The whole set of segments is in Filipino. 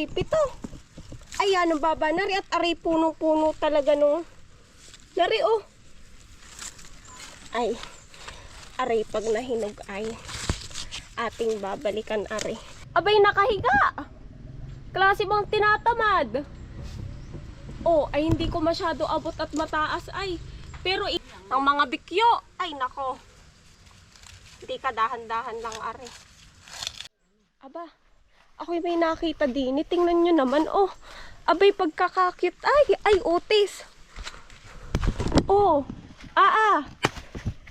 Pito. Ayan, ang baba nari at aray puno-puno talaga no. Nari oh. Ay, aray pag nahinog ay ating babalikan aray. Abay, nakahiga. Klase bang tinatamad? Oh, ay hindi ko masyado abot at mataas ay. Pero ang mga bikyo, ay nako. Hindi ka dahan-dahan lang aray. Aba, ako'y may nakita din. Tingnan nyo naman oh. Abay, pagkakakit ay otis. Oh,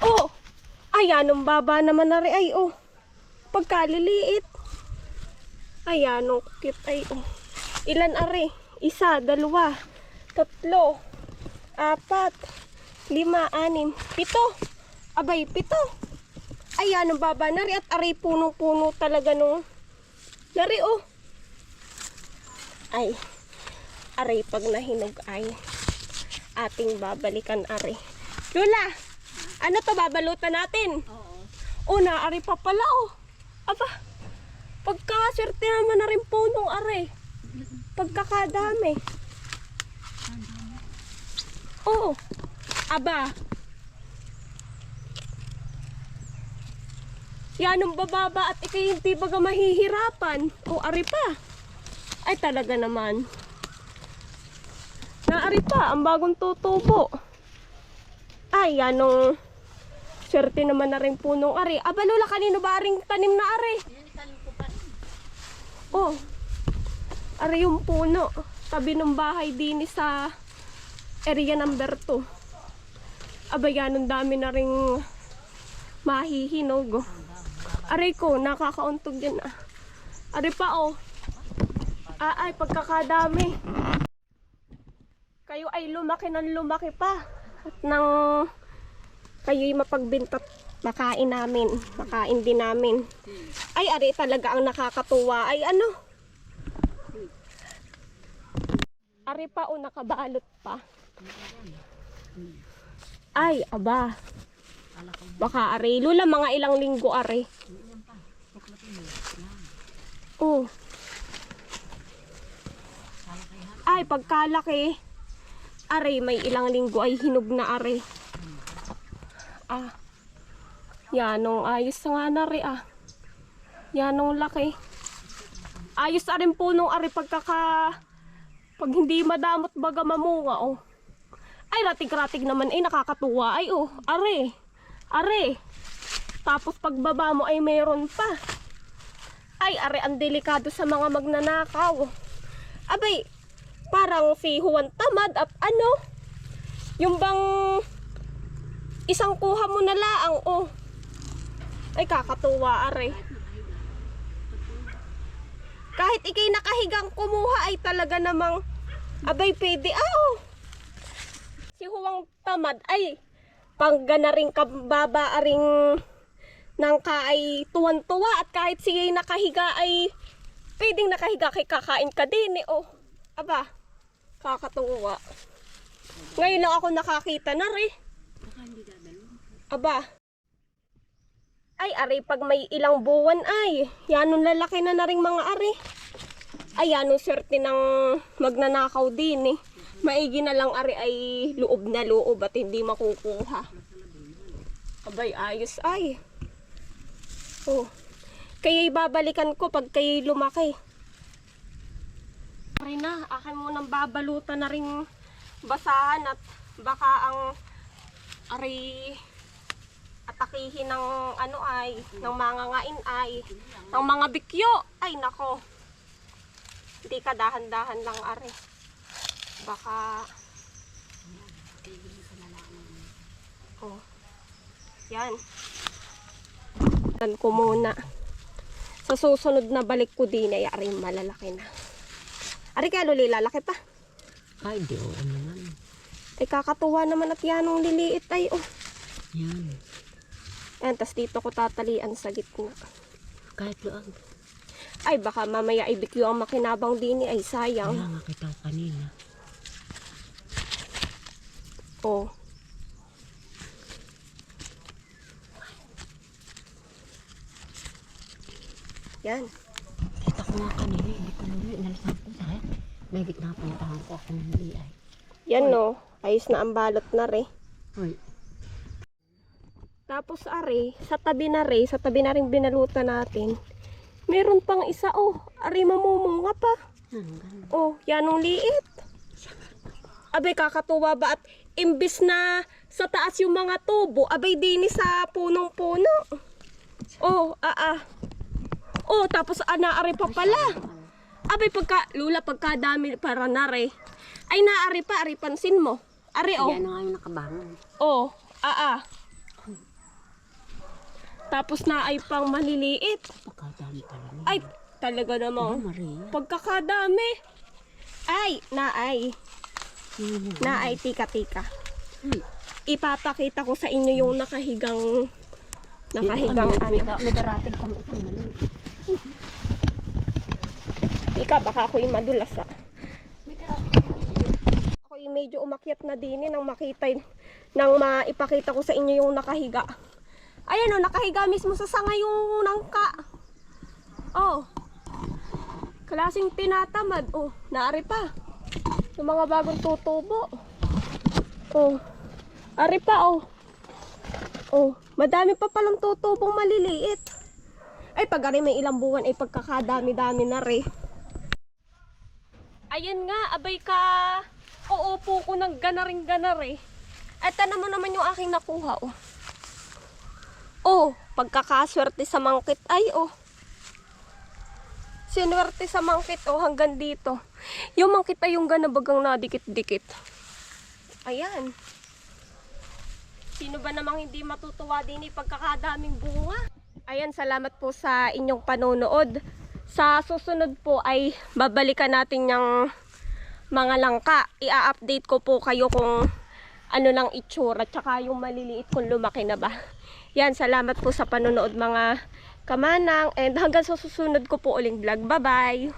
oh, ayan, ang baba naman na rin ay oh. Pagkaliliit. Ayan, oh, cute ay oh. Ilan are? 1, 2, 3, 4, 5, 6, 7. Abay, 7. Ayan, ang baba na rin at aray puno-puno talaga no. Nari oh. Ay, aray pag nahinog ay ating babalikan aray. Lola, ano to babalutan natin? Oo. Oh, naari pa pala oh. Aba, pagkaswerte naman na rin punong aray. Pagkakadami. Oo. Aba. Yan ang bababa at ikay hindi baga mahihirapan. O ari pa. Ay talaga naman. Naari pa ang bagong tutubo. Ay yan ang swerte naman na rin punong ari. Aba Lola, kanino ba aring tanim na ari? Oh. Ari yung puno. Tabi ng bahay din sa area number 2. Aba yan ang dami na ring mahihinog. Aray ko, nakakauntog yan ah. Aray pa oh. Ay, pagkakadami. Kayo ay lumaki ng lumaki pa. At nang kayo'y mapagbintat, makain namin. Makain din namin. Ay, aray talaga ang nakakatuwa. Ay, ano? Aray pa oh, nakabalot pa. Ay, aba. Baka aray. Lula, mga ilang linggo aray. Oh. Ay, pagkalaki. Aray, may ilang linggo ay hinog na aray. Yanong ayos nga na rin Yanong laki. Ayos na rin po nung aray pag hindi madamot baga mamunga oh. Ay, ratig-ratig naman ay nakakatuwa ay oh. Are. Tapos pagbaba mo ay mayroon pa. Ay, are ang delikado sa mga magnanakaw. Abay, parang si Juan Tamad at ano? Yung bang isang kuha mo na laang oh. Ay, kakatuwa are. Kahit ikay nakahigang kumuha ay talaga namang abay pwede oh. Si Juan Tamad ay pangga ring kababa aring nangka ay tuwan-tuwa at kahit siya'y nakahiga ay pwedeng nakahiga kay kakain ka din oh. Aba, kakatuwa. Ngayon lang ako nakakita na rin. Aba. Ay, aray pag may ilang buwan ay yanong lalaki na ring mga ari. Ay, yanong swerte ng magnanakaw din eh. Maigi na lang ari ay loob na loob at hindi makukuha. Abay, ayos ay. Oh. Kaya'y babalikan ko pag kaya'y lumaki. Pare na, akin mo nang babalutan na ring basahan at baka ang ari atakihin ng ano ay, ng mga ngain ay, ng mga bikyo. Ay, nako. Hindi ka dahan-dahan lang ari. Baka oh. Yan. Dan ko muna. Sa susunod na balik ko din ay ari malalaki na. Ari kaya luli lalaki pa. Ay, di oo naman. Ay kakatuwa naman at yanong liliit ay oh. Yan. Yan, tas dito ko tatalian sa gitna. Kahit loang. Ay baka mamaya ay bikyo ang makinabang din ay sayang. Kaya nga kita kanina. Oh. Yan. Kita ko nga kanina, hindi ko nalasan May napuntahan ko ako ng ay. Yan no, ayos na ang balot na re. Hoy, Tapos are, sa tabi na rin binalutan natin. Meron pang isa oh, are mamumunga pa. ganun. Oh, yanong liit. Abay kakatuwa ba at imbis na sa taas yung mga tubo, abay dini sa punong-puno. Oh, Oh, tapos naari pa pala. Abay pagka dami para nare. Ay naari pa, ari pansin mo. Ari oh. Yan nga yung nakabangon. Oh, Tapos na ay pang maliliit. Pagkadami pala niya. Ay, talaga namang. Maria. Pagkakadami. Ay, naay, tika. Ipapakita ko sa inyo yung nakahigang ano. May darating kami isang mali. Ika, baka ako'y madulas Ako'y medyo umakyat na din nang nang maipakita ko sa inyo yung nakahiga. Ayan o, nakahiga mismo sa sanga yung nangka. Oh. Klaseng tinatamad. Oh, naari pa. Yung mga bagong tutubo. Oh. Ari pa oh. Oh, madami pa palang tutubong maliliit. Ay, pag ari may ilang buwan ay pagkakadami-dami na re. Ayan nga, abay ka. Uupo ko ng ganaring-ganare. At ano mo naman yung aking nakuha oh. Oh, pagkakaswerte sa mangkit ay oh. Sinwerte sa mangkit oh hanggang dito. Yung mangkit ay yung ganabagang nadikit-dikit. Ayan. Sino ba namang hindi matutuwa din pagkakadaming bunga? Ayan, salamat po sa inyong panonood. Sa susunod po ay babalikan natin yung mga langka. I-update ko po kayo kung ano lang itsura tsaka yung maliliit kung lumaki na ba. Yan, salamat po sa panonood mga kamanang and hanggang sa susunod ko po uling vlog. Bye-bye!